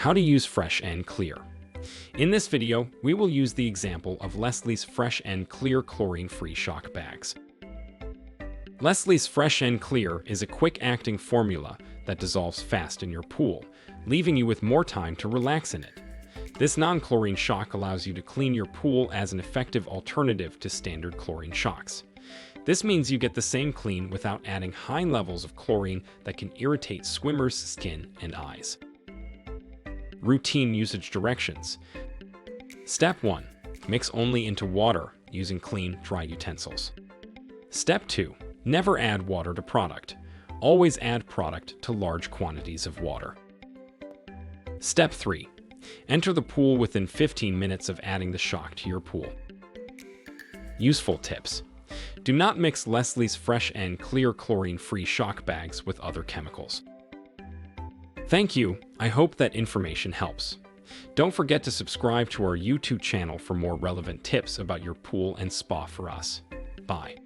How to use Fresh and Clear. In this video, we will use the example of Leslie's Fresh and Clear chlorine-free shock bags. Leslie's Fresh and Clear is a quick-acting formula that dissolves fast in your pool, leaving you with more time to relax in it. This non-chlorine shock allows you to clean your pool as an effective alternative to standard chlorine shocks. This means you get the same clean without adding high levels of chlorine that can irritate swimmers' skin and eyes. Routine usage directions. Step 1. Mix only into water using clean, dry utensils. Step 2. Never add water to product. Always add product to large quantities of water. Step 3. Enter the pool within 15 minutes of adding the shock to your pool. Useful tips. Do not mix Leslie's Fresh and Clear chlorine-free shock bags with other chemicals. Thank you. I hope that information helps. Don't forget to subscribe to our YouTube channel for more relevant tips about your pool and spa for us. Bye.